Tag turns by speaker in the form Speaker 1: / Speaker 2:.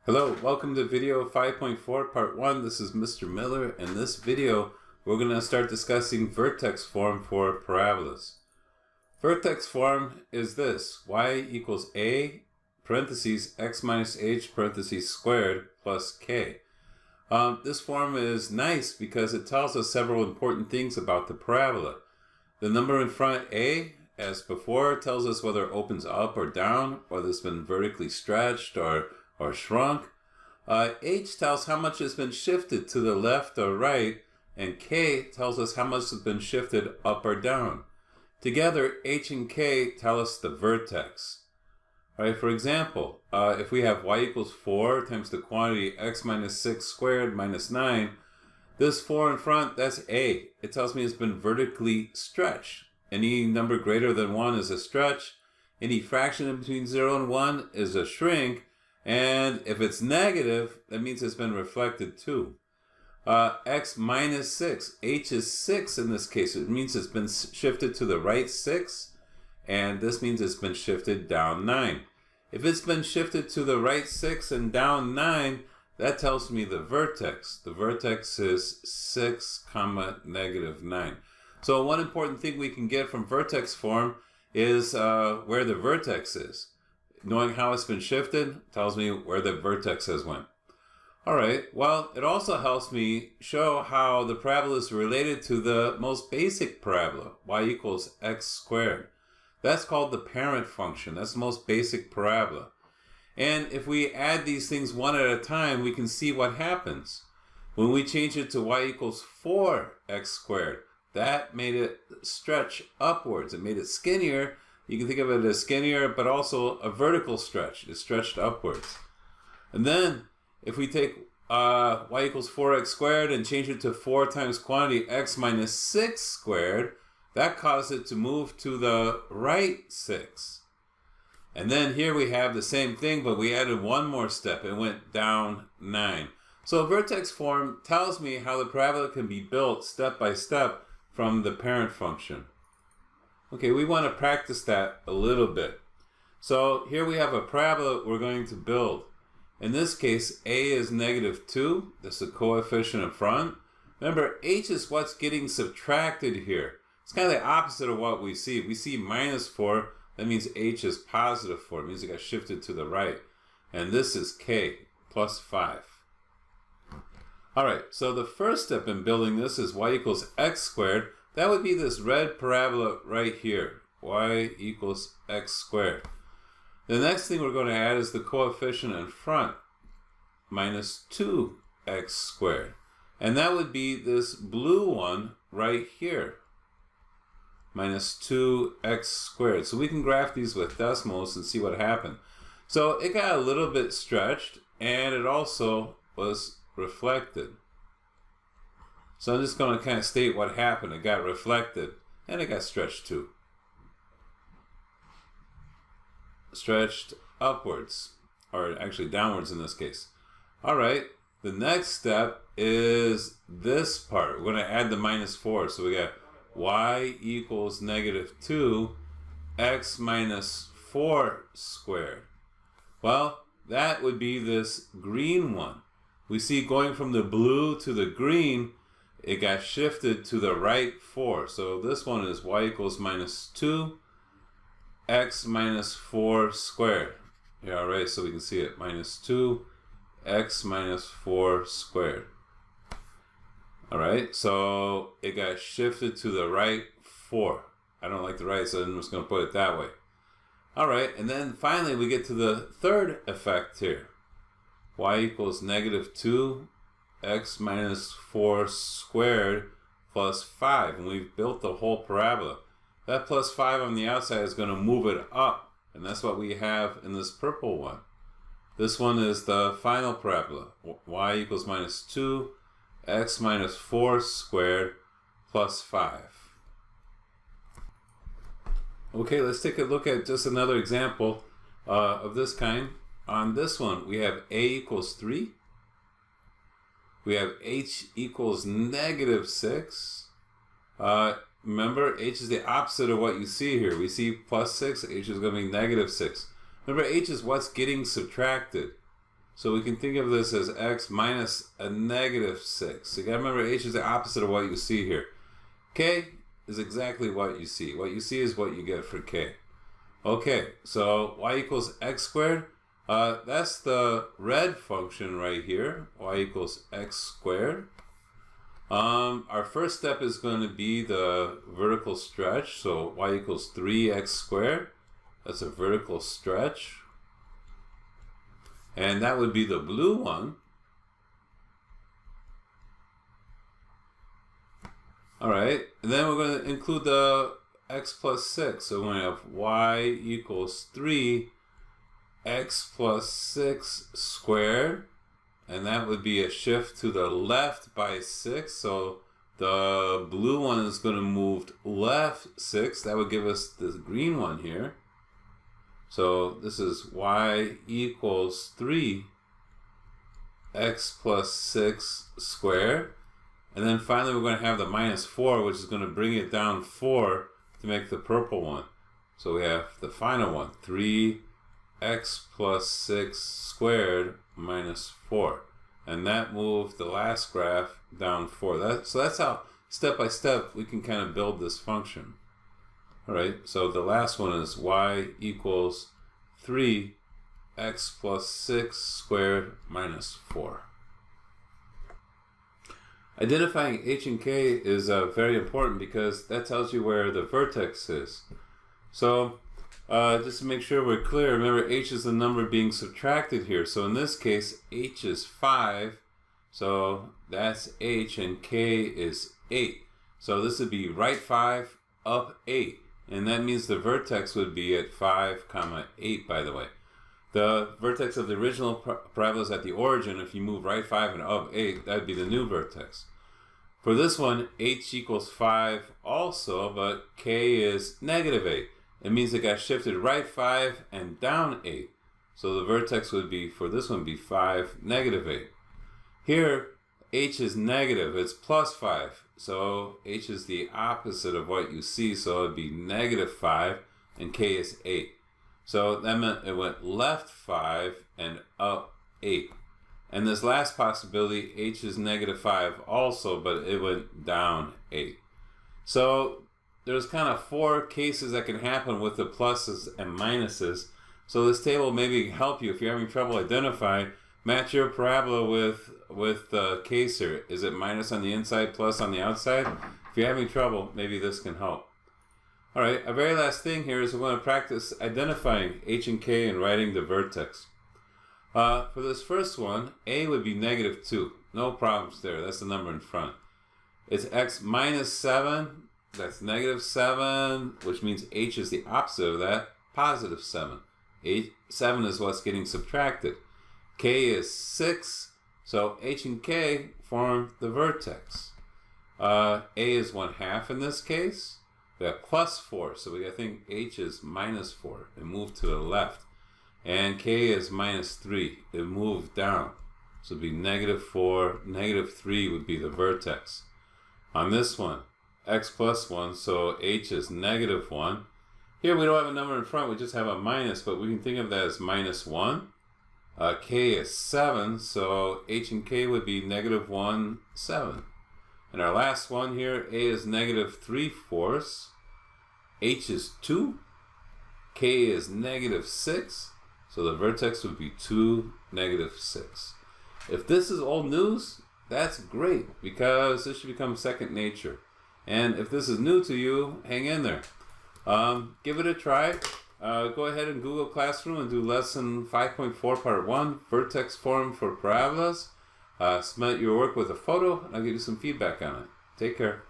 Speaker 1: Hello, welcome to video 5.4 part 1. This is Mr. Miller. In this video, we're going to start discussing vertex form for parabolas. Vertex form is this: y equals a parentheses x minus h parentheses squared plus k. This form is nice because it tells us several important things about the parabola. The number in front, a, as before, tells us whether it opens up or down, whether it's been vertically stretched or shrunk. H tells how much has been shifted to the left or right, and K tells us how much has been shifted up or down. Together, H and K tell us the vertex. All right, for example, if we have y equals 4 times the quantity x minus 6 squared minus 9, this 4 in front, that's A. It tells me it's been vertically stretched. Any number greater than 1 is a stretch. Any fraction in between 0 and 1 is a shrink. And if it's negative, that means it's been reflected too. X minus 6. H is 6 in this case. It means it's been shifted to the right 6. And this means it's been shifted down 9. If it's been shifted to the right 6 and down 9, that tells me the vertex. The vertex is 6, negative 9. So one important thing we can get from vertex form is where the vertex is. Knowing how it's been shifted tells me where the vertex has went. All right, well, it also helps me show how the parabola is related to the most basic parabola, y equals x squared. That's called the parent function. That's the most basic parabola. And if we add these things one at a time, we can see what happens. When we change it to y equals 4x squared, that made it stretch upwards. It made it skinnier. You can think of it as skinnier, but also a vertical stretch. It's stretched upwards. And then, if we take y equals 4x squared and change it to 4 times quantity x minus 6 squared, that caused it to move to the right 6. And then here we have the same thing, but we added one more step. It went down 9. So vertex form tells me how the parabola can be built step by step from the parent function. Okay, we want to practice that a little bit. So here we have a parabola we're going to build. In this case, a is negative 2. That's the coefficient in front. Remember, h is what's getting subtracted here. It's kind of the opposite of what we see. We see minus 4. That means h is positive 4. It means it got shifted to the right. And this is k, plus 5. All right, so the first step in building this is y equals x squared. That would be this red parabola right here, y equals x squared. The next thing we're going to add is the coefficient in front, minus 2x squared. And that would be this blue one right here, minus 2x squared. So we can graph these with decimals and see what happened. So it got a little bit stretched, and it also was reflected. So I'm just going to kind of state what happened. It got reflected, and it got stretched too. Stretched upwards, or actually downwards in this case. All right, the next step is this part. We're going to add the minus 4. So we got y equals negative 2, x minus 4 squared. Well, that would be this green one. We see going from the blue to the green, it got shifted to the right 4. So this one is y equals minus 2, x minus 4 squared. Yeah, all right, so we can see it. Minus 2, x minus 4 squared. All right, so it got shifted to the right 4. I don't like the right, so I'm just going to put it that way. All right, and then finally we get to the third effect here. Y equals negative 2, x minus 4 squared plus 5. And we've built the whole parabola. That plus 5 on the outside is going to move it up. And that's what we have in this purple one. This one is the final parabola. Y equals minus 2, x minus 4 squared plus 5. Okay, let's take a look at just another example of this kind. On this one, we have a equals 3. We have h equals negative 6. Remember, h is the opposite of what you see here. We see plus 6, h is going to be negative 6. Remember, h is what's getting subtracted. So we can think of this as x minus a negative 6. You gotta remember h is the opposite of what you see here. K is exactly what you see. What you see is what you get for k. Okay, so y equals x squared. That's the red function right here. Y equals x squared. Our first step is going to be the vertical stretch. So y equals 3x squared. That's a vertical stretch. And that would be the blue one. All right, and then we're going to include the x plus 6. So we're going to have y equals 3 x plus 6 squared. And that would be a shift to the left by 6. So the blue one is going to move left 6. That would give us the green one here. So this is y equals 3 x plus 6 squared. And then finally we're going to have the minus 4, which is going to bring it down 4 to make the purple one. So we have the final one, 3x plus 6 squared minus 4. And that moved the last graph down 4. So that's how, step by step, we can kind of build this function. All right, so the last one is y equals 3x plus 6 squared minus 4. Identifying h and k is very important because that tells you where the vertex is. So just to make sure we're clear, remember h is the number being subtracted here. So in this case, h is 5. So that's h, and k is 8. So this would be right 5, up 8. And that means the vertex would be at 5, 8, by the way. The vertex of the original parabola is at the origin. If you move right 5 and up 8, that would be the new vertex. For this one, h equals 5 also, but k is negative 8. It means it got shifted right 5 and down 8. So the vertex would be, for this one, be 5, negative 8. Here, h is negative. It's plus 5. So h is the opposite of what you see. So it would be negative 5, and k is 8. So that meant it went left 5 and up 8. And this last possibility, h is negative 5 also, but it went down 8. So there's kind of 4 cases that can happen with the pluses and minuses. So this table maybe can help you if you're having trouble identifying. Match your parabola with the case here. Is it minus on the inside, plus on the outside? If you're having trouble, maybe this can help. All right, our very last thing here is we're going to practice identifying h and k and writing the vertex. For this first one, a would be negative 2. No problems there. That's the number in front. It's x minus 7. That's negative 7, which means h is the opposite of that, positive 7. 7 is what's getting subtracted. K is 6, so h and k form the vertex. A is 1/2 in this case. We have plus 4, so we think h is minus 4. It moved to the left. And k is minus 3. It moved down. So it would be negative 4. Negative 3 would be the vertex. On this one, x plus 1, so h is negative 1. Here we don't have a number in front, we just have a minus, but we can think of that as minus 1. K is 7, so h and k would be negative 1, 7. And our last one here, a is negative 3/4. H is 2. K is negative 6. So the vertex would be 2, negative 6. If this is old news, that's great because this should become second nature. And if this is new to you, hang in there. Give it a try. Go ahead and Google Classroom and do lesson 5.4 part 1, vertex form for parabolas. Submit your work with a photo and I'll give you some feedback on it. Take care.